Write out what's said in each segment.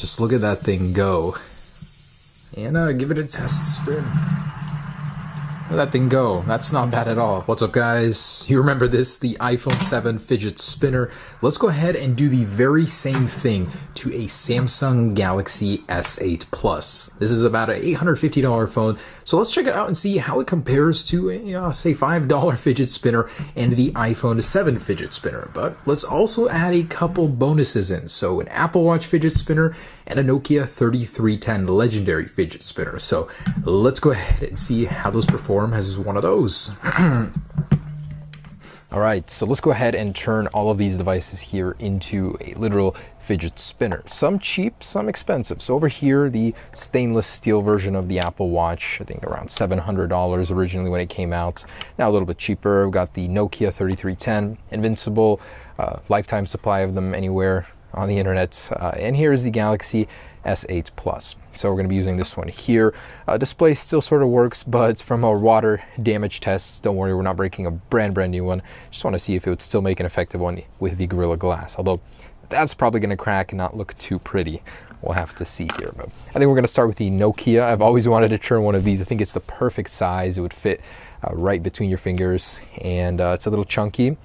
Just look at that thing go. And give it a test spin. Let that thing go. That's not bad at all. What's up, guys? You remember this, the iPhone 7 fidget spinner. Let's go ahead and do the very same thing to a Samsung Galaxy S8 Plus. This is about an $850 phone, so let's check it out and see how it compares to a, say, $5 fidget spinner and the iPhone 7 fidget spinner. But let's also add a couple bonuses in. So an Apple Watch fidget spinner and a Nokia 3310 legendary fidget spinner. So let's go ahead and see how those perform as one of those. Alright, so let's go ahead and turn all of these devices here into a literal fidget spinner. Some cheap, some expensive. So over here, the stainless steel version of the Apple Watch, I think around $700 originally when it came out. Now a little bit cheaper. We've got the Nokia 3310, invincible, lifetime supply of them anywhere on the internet. And here is the Galaxy S8 Plus. So we're going to be using this one here. Display still sort of works, but from our water damage tests, don't worry, we're not breaking a brand new one. Just want to see if it would still make an effective one with the Gorilla Glass. Although that's probably going to crack and not look too pretty. We'll have to see here. But I think we're going to start with the Nokia. I've always wanted to turn one of these. I think it's the perfect size. It would fit right between your fingers, and it's a little chunky.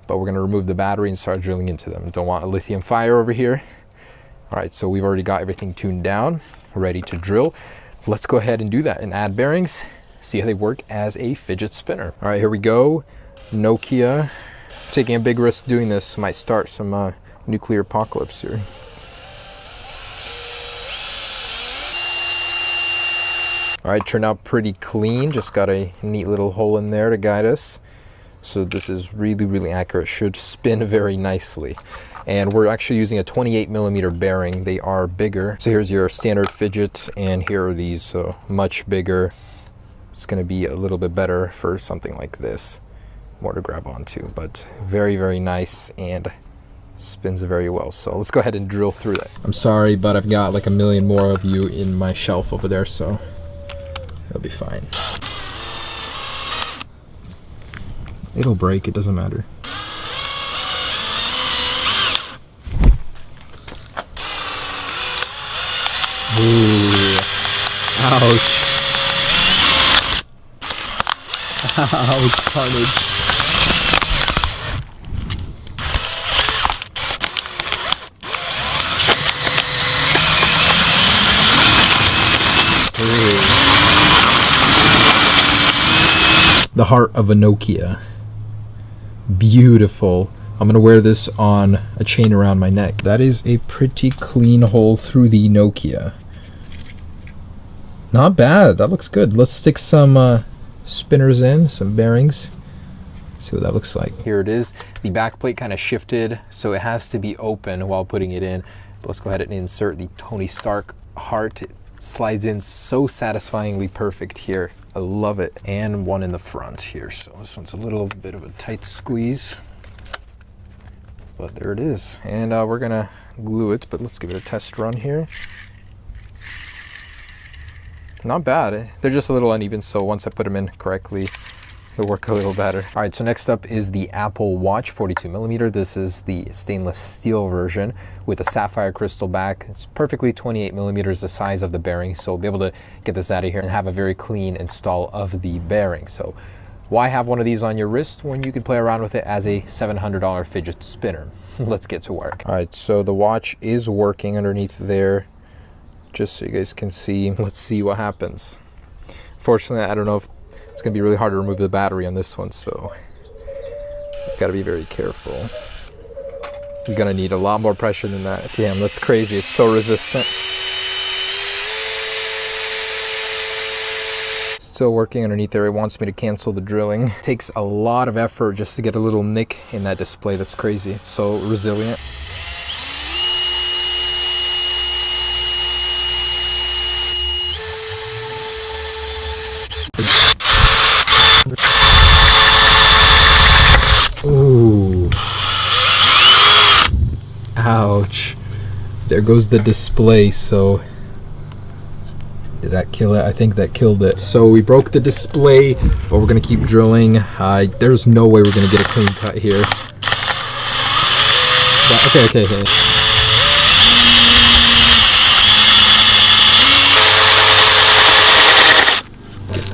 But we're going to remove the battery and start drilling into them. Don't want a lithium fire over here. All right, so we've already got everything tuned down, ready to drill. Let's go ahead and do that and add bearings, see how they work as a fidget spinner. All right, here we go. Nokia, taking a big risk doing this. Might start some nuclear apocalypse here. All right, turned out pretty clean. Just got a neat little hole in there to guide us. So this is really, really accurate. Should spin very nicely. And we're actually using a 28mm bearing. They are bigger. So here's your standard fidget, and here are these much bigger. It's going to be a little bit better for something like this. More to grab onto, but very, very nice and spins very well. So let's go ahead and drill through that. I'm sorry, but I've got like a million more of you in my shelf over there, so it'll be fine. It'll break, it doesn't matter. Ooh. Ouch. Ouch, carnage. Ooh. The heart of a Nokia. Beautiful. I'm gonna wear this on a chain around my neck. That is a pretty clean hole through the Nokia. Not bad, that looks good. Let's stick some spinners in, some bearings. See what that looks like. Here it is. The back plate kind of shifted, so it has to be open while putting it in. But let's go ahead and insert the Tony Stark heart. It slides in so satisfyingly perfect here. I love it. And one in the front here. So this one's a little bit of a tight squeeze. But there it is. And we're gonna glue it, but let's give it a test run here. Not bad. They're just a little uneven, so once I put them in correctly, they'll work a little better. All right, so next up is the Apple Watch 42mm. This is the stainless steel version with a sapphire crystal back. It's perfectly 28mm, the size of the bearing, so we'll be able to get this out of here and have a very clean install of the bearing. So why have one of these on your wrist when you can play around with it as a $700 fidget spinner? Let's get to work. All right, so the watch is working underneath there, just so you guys can see. Let's see what happens. Fortunately, I don't know if it's gonna be really hard to remove the battery on this one, so you've gotta be very careful. You're gonna need a lot more pressure than that. Damn, that's crazy. It's so resistant. Still working underneath there. It wants me to cancel the drilling. It takes a lot of effort just to get a little nick in that display. That's crazy. It's so resilient. Ooh. Ouch. There goes the display. So did that kill it? I think that killed it. So we broke the display, but we're gonna keep drilling. There's no way we're gonna get a clean cut here. But, okay.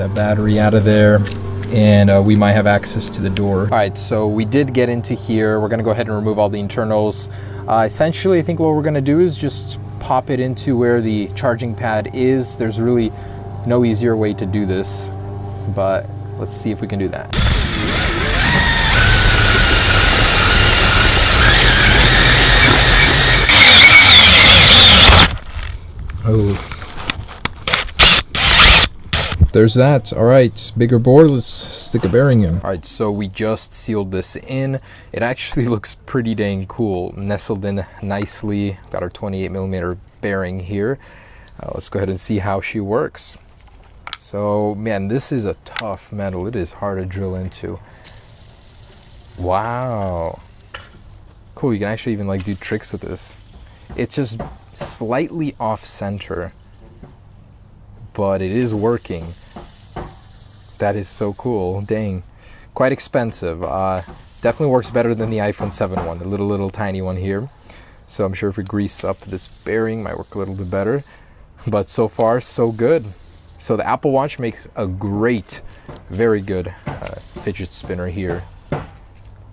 that battery out of there, and we might have access to the door. All right, so we did get into here. We're gonna go ahead and remove all the internals. Essentially, I think what we're gonna do is just pop it into where the charging pad is. There's really no easier way to do this, but let's see if we can do that. Oh, there's that. All right, bigger board, let's stick a bearing in. All right, so we just sealed this in. It actually looks pretty dang cool, nestled in nicely. Got our 28mm bearing here. Let's go ahead and see how she works. So, man, this is a tough metal. It is hard to drill into. Wow. Cool, you can actually even like do tricks with this. It's just slightly off center, but it is working. That is so cool. Dang. Quite expensive. Definitely works better than the iPhone 7 one, the little tiny one here. So I'm sure if we grease up this bearing, might work a little bit better. But so far, so good. So the Apple Watch makes a great, very good fidget spinner here.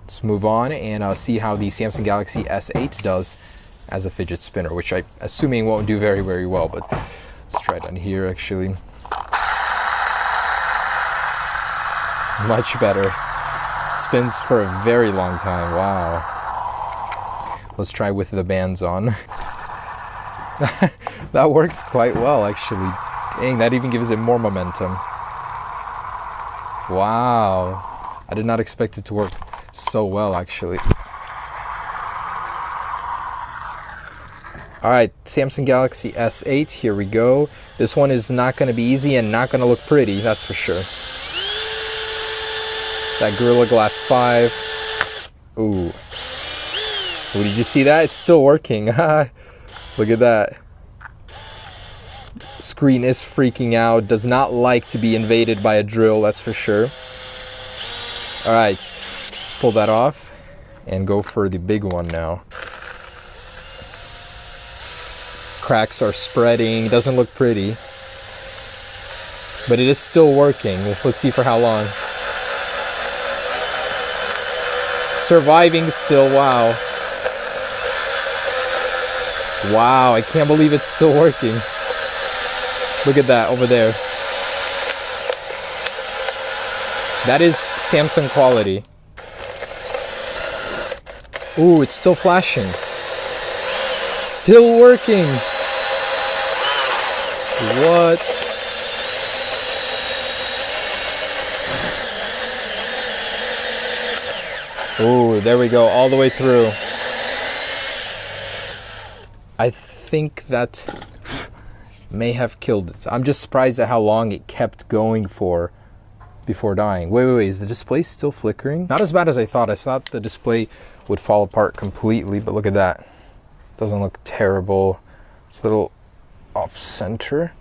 Let's move on and see how the Samsung Galaxy S8 does as a fidget spinner, which I'm assuming won't do very, very well, but let's try it on here actually. Much better. Spins for a very long time, wow. Let's try with the bands on. That works quite well actually. Dang, that even gives it more momentum. Wow. I did not expect it to work so well actually. All right, Samsung Galaxy S8, here we go. This one is not gonna be easy and not gonna look pretty, that's for sure. That Gorilla Glass 5. Ooh. Oh, did you see that? It's still working. Look at that. Screen is freaking out, does not like to be invaded by a drill, that's for sure. All right, let's pull that off and go for the big one now. Cracks are spreading, doesn't look pretty, but it is still working. Let's see for how long. Surviving still, wow. Wow, I can't believe it's still working. Look at that over there. That is Samsung quality. Ooh, it's still flashing. Still working. What? Ooh, there we go, all the way through. I think that may have killed it. I'm just surprised at how long it kept going for before dying. Wait, is the display still flickering? Not as bad as I thought. I thought the display would fall apart completely, but look at that. Doesn't look terrible. It's a little off center,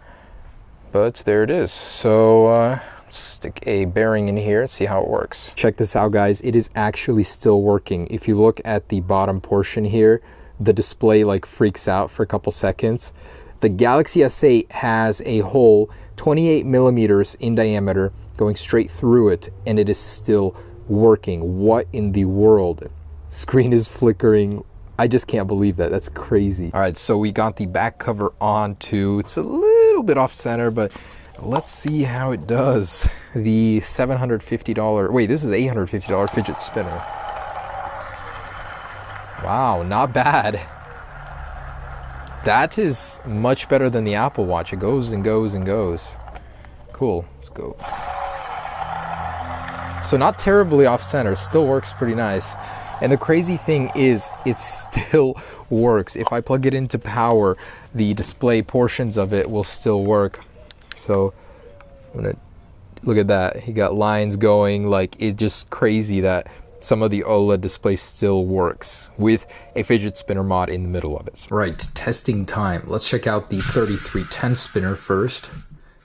but there it is. So let's stick a bearing in here and see how it works. Check this out, guys. It is actually still working. If you look at the bottom portion here, the display like freaks out for a couple seconds. The Galaxy S8 has a hole 28mm in diameter going straight through it, and it is still working. What in the world? Screen is flickering. I just can't believe that. That's crazy. All right, so we got the back cover on too. It's a little bit off center, but let's see how it does. The $750, wait, this is $850 fidget spinner. Wow, not bad. That is much better than the Apple Watch. It goes and goes and goes. Cool, let's go. So not terribly off center, still works pretty nice. And the crazy thing is, it still works. If I plug it into power, the display portions of it will still work. So I'm gonna look at that. You got lines going, like it's just crazy that some of the OLED display still works with a fidget spinner mod in the middle of it. Right, testing time. Let's check out the 3310 spinner first.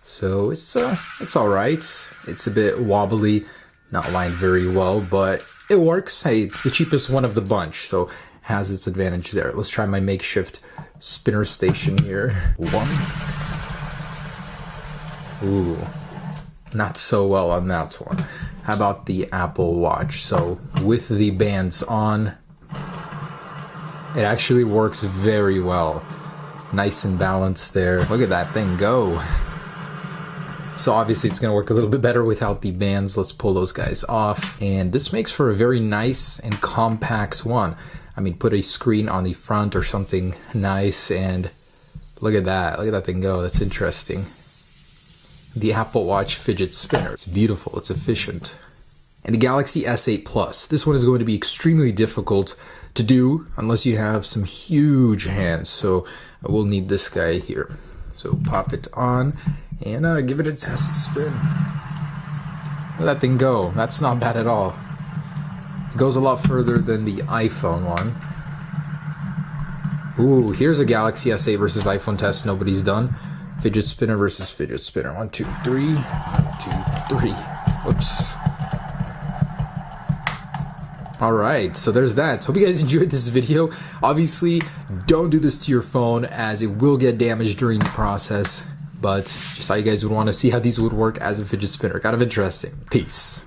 So it's all right. It's a bit wobbly, not lined very well, but it works. Hey, it's the cheapest one of the bunch, so has its advantage there. Let's try my makeshift spinner station here. One. Ooh. not so well on that one. How about the Apple Watch? So with the bands on, it actually works very well. Nice and balanced there. Look at that thing go. So obviously it's going to work a little bit better without the bands. Let's pull those guys off. And this makes for a very nice and compact one. I mean, put a screen on the front or something nice, and look at that. Look at that thing go. That's interesting. The Apple Watch fidget spinner. It's beautiful. It's efficient. And the Galaxy S8 Plus. This one is going to be extremely difficult to do unless you have some huge hands. So I will need this guy here. So pop it on and give it a test spin. Let that thing go. That's not bad at all. It goes a lot further than the iPhone one. Ooh, here's a Galaxy S8 versus iPhone test nobody's done. Fidget spinner versus fidget spinner. 1, 2, 3. 1, 2, 3. Whoops. Alright, so there's that. Hope you guys enjoyed this video. Obviously, don't do this to your phone as it will get damaged during the process. But just how you guys would want to see how these would work as a fidget spinner. Kind of interesting. Peace.